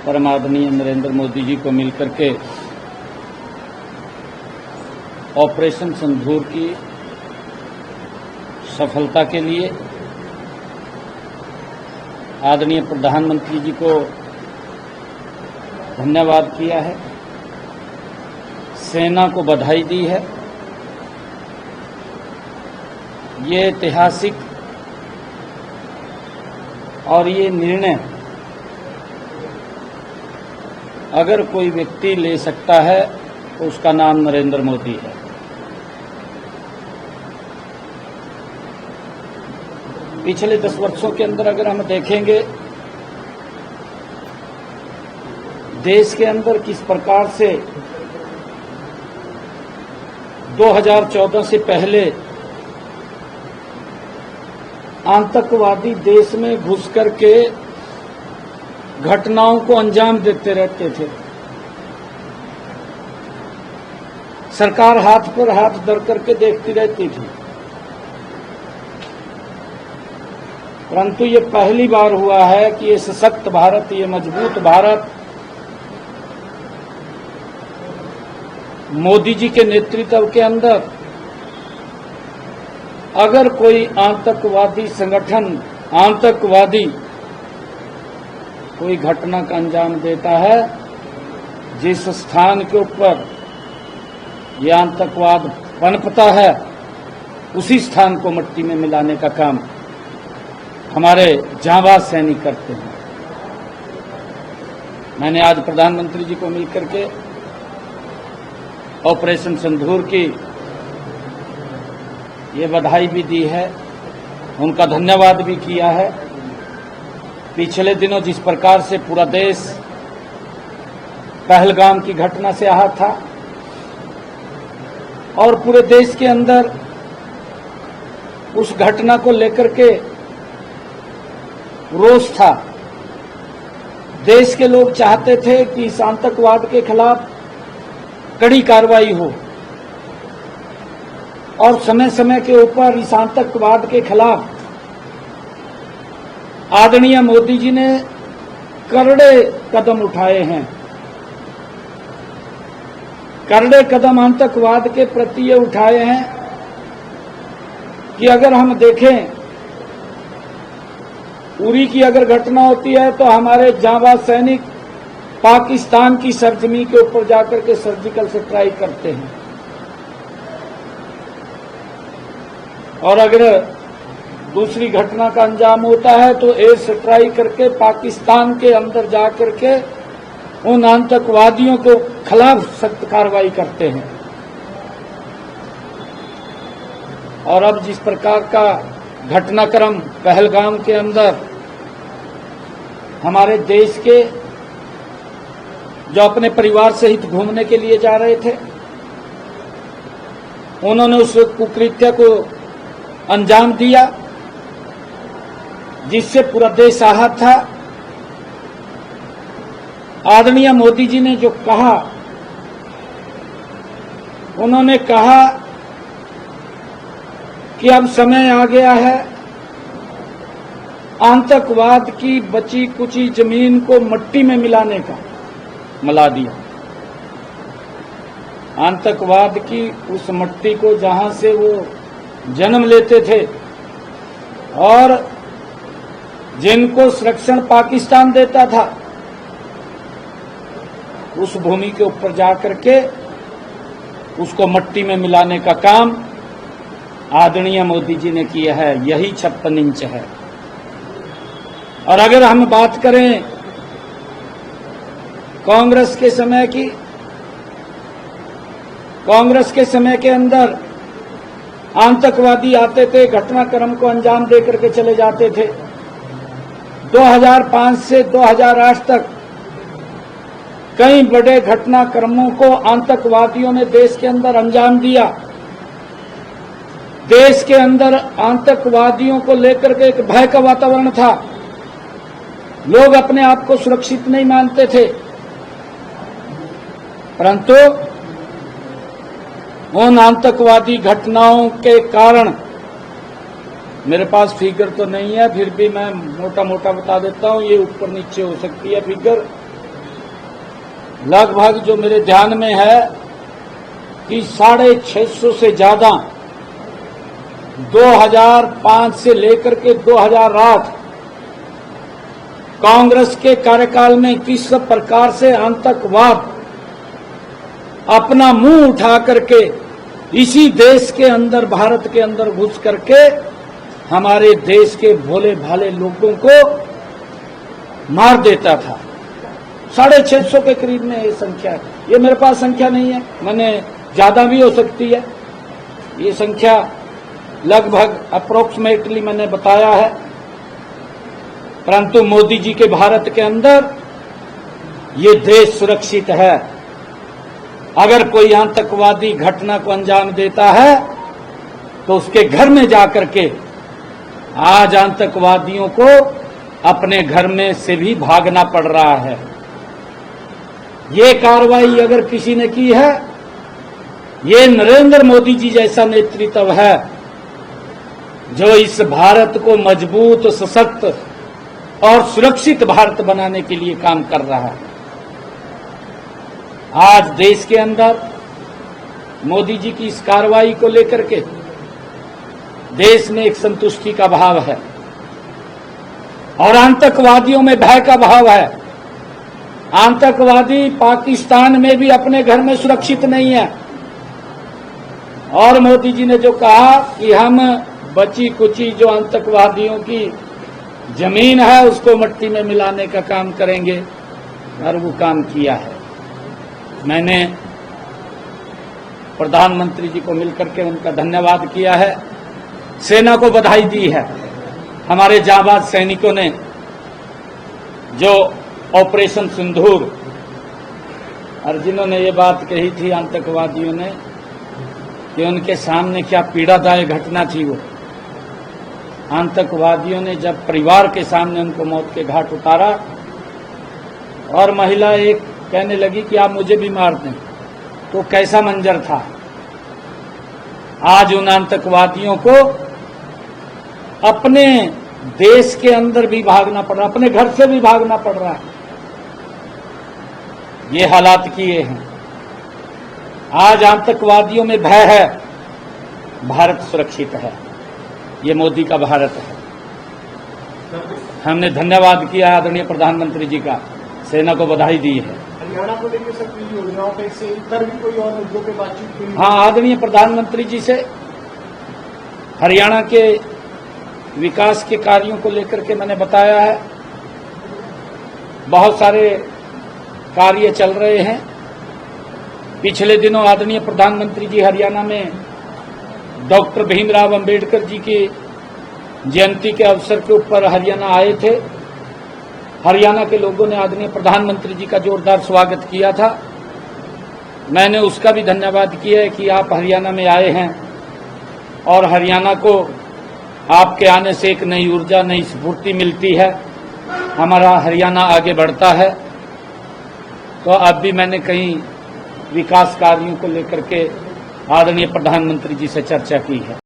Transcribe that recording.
परम आदरणीय नरेंद्र मोदी जी को मिलकर के ऑपरेशन सिंदूर की सफलता के लिए आदरणीय प्रधानमंत्री जी को धन्यवाद किया है, सेना को बधाई दी है। ये ऐतिहासिक और ये निर्णय अगर कोई व्यक्ति ले सकता है तो उसका नाम नरेंद्र मोदी है। पिछले 10 वर्षों के अंदर अगर हम देखेंगे देश के अंदर किस प्रकार से 2014 से पहले आतंकवादी देश में घुस करके घटनाओं को अंजाम देते रहते थे, सरकार हाथ पर हाथ धर करके देखती रहती थी। परंतु ये पहली बार हुआ है कि ये सशक्त भारत, ये मजबूत भारत मोदी जी के नेतृत्व के अंदर अगर कोई आतंकवादी संगठन, आतंकवादी कोई घटना का अंजाम देता है, जिस स्थान के ऊपर यह आतंकवाद पनपता है उसी स्थान को मिट्टी में मिलाने का काम हमारे जांबाज सैनिक करते हैं। मैंने आज प्रधानमंत्री जी को मिलकर के ऑपरेशन सिंदूर की ये बधाई भी दी है, उनका धन्यवाद भी किया है। पिछले दिनों जिस प्रकार से पूरा देश पहलगाम की घटना से आहत था और पूरे देश के अंदर उस घटना को लेकर के रोष था, देश के लोग चाहते थे कि इस आतंकवाद के खिलाफ कड़ी कार्रवाई हो और समय समय के ऊपर इस आतंकवाद के खिलाफ आदरणीय मोदी जी ने करड़े कदम उठाए हैं। करड़े कदम आतंकवाद के प्रति ये उठाए हैं कि अगर हम देखें उरी की अगर घटना होती है तो हमारे जांबाज सैनिक पाकिस्तान की सरजमी के ऊपर जाकर के सर्जिकल स्ट्राइक करते हैं और अगर दूसरी घटना का अंजाम होता है तो एयर स्ट्राइक करके पाकिस्तान के अंदर जाकर के उन आतंकवादियों के खिलाफ सख्त कार्रवाई करते हैं। और अब जिस प्रकार का घटनाक्रम पहलगाम के अंदर हमारे देश के जो अपने परिवार सहित घूमने के लिए जा रहे थे, उन्होंने उस कुकृत्य को अंजाम दिया जिससे पूरा देश आहत था। आदरणीय मोदी जी ने जो कहा, उन्होंने कहा कि अब समय आ गया है आतंकवाद की बची कुची जमीन को मिट्टी में मिलाने का। मिला दिया आतंकवाद की उस मिट्टी को जहां से वो जन्म लेते थे और जिनको संरक्षण पाकिस्तान देता था, उस भूमि के ऊपर जाकर के उसको मिट्टी में मिलाने का काम आदरणीय मोदी जी ने किया है। यही 56 इंच है। और अगर हम बात करें कांग्रेस के समय की, कांग्रेस के समय के अंदर आतंकवादी आते थे, घटनाक्रम को अंजाम देकर के चले जाते थे। 2005 से 2008 तक कई बड़े घटनाक्रमों को आतंकवादियों ने देश के अंदर अंजाम दिया। देश के अंदर आतंकवादियों को लेकर के एक भय का वातावरण था, लोग अपने आप को सुरक्षित नहीं मानते थे। परंतु उन आतंकवादी घटनाओं के कारण, मेरे पास फिगर तो नहीं है, फिर भी मैं मोटा मोटा बता देता हूं, ये ऊपर नीचे हो सकती है फिगर, लगभग जो मेरे ध्यान में है कि 650 से ज्यादा 2005 से लेकर के 2008 कांग्रेस के कार्यकाल में किस प्रकार से आतंकवाद अपना मुंह उठा करके इसी देश के अंदर, भारत के अंदर घुस करके हमारे देश के भोले भाले लोगों को मार देता था। 650 के करीब में ये संख्या है। ये मेरे पास संख्या नहीं है, मैंने ज्यादा भी हो सकती है। ये संख्या लगभग अप्रोक्सीमेटली मैंने बताया है। परंतु मोदी जी के भारत के अंदर ये देश सुरक्षित है। अगर कोई आतंकवादी घटना को अंजाम देता है तो उसके घर में जाकर के आज आतंकवादियों को अपने घर में से भी भागना पड़ रहा है। ये कार्रवाई अगर किसी ने की है, ये नरेंद्र मोदी जी जैसा नेतृत्व है जो इस भारत को मजबूत, सशक्त और सुरक्षित भारत बनाने के लिए काम कर रहा है। आज देश के अंदर मोदी जी की इस कार्रवाई को लेकर के देश में एक संतुष्टि का भाव है और आतंकवादियों में भय का भाव है। आतंकवादी पाकिस्तान में भी अपने घर में सुरक्षित नहीं है। और मोदी जी ने जो कहा कि हम बची कुची जो आतंकवादियों की जमीन है उसको मिट्टी में मिलाने का काम करेंगे, और वो काम किया है। मैंने प्रधानमंत्री जी को मिलकर के उनका धन्यवाद किया है, सेना को बधाई दी है। हमारे जांबाज सैनिकों ने जो ऑपरेशन सिंदूर, और जिन्होंने ये बात कही थी आतंकवादियों ने कि उनके सामने क्या पीड़ादायक घटना थी, वो आतंकवादियों ने जब परिवार के सामने उनको मौत के घाट उतारा और महिला एक कहने लगी कि आप मुझे भी मार दें, तो कैसा मंजर था। आज उन आतंकवादियों को अपने देश के अंदर भी भागना पड़ रहा, अपने घर से भी भागना पड़ रहा है। ये हालात किए हैं। आज आतंकवादियों में भय है, भारत सुरक्षित है। ये मोदी का भारत है। हमने धन्यवाद किया आदरणीय प्रधानमंत्री जी का, सेना को बधाई दी है। हरियाणा को लेकर सक्रिय योजनाओं पे से इतर भी कोई और मुद्दों पे बातचीत हुई? हाँ, आदरणीय प्रधानमंत्री जी से हरियाणा के विकास के कार्यों को लेकर के मैंने बताया है। बहुत सारे कार्य चल रहे हैं। पिछले दिनों आदरणीय प्रधानमंत्री जी हरियाणा में डॉक्टर भीमराव अंबेडकर जी की जयंती के अवसर के ऊपर हरियाणा आए थे। हरियाणा के लोगों ने आदरणीय प्रधानमंत्री जी का जोरदार स्वागत किया था। मैंने उसका भी धन्यवाद किया है कि आप हरियाणा में आए हैं और हरियाणा को आपके आने से एक नई ऊर्जा, नई स्फूर्ति मिलती है। हमारा हरियाणा आगे बढ़ता है। तो अब भी मैंने कई विकास कार्यों को लेकर के आदरणीय प्रधानमंत्री जी से चर्चा की है।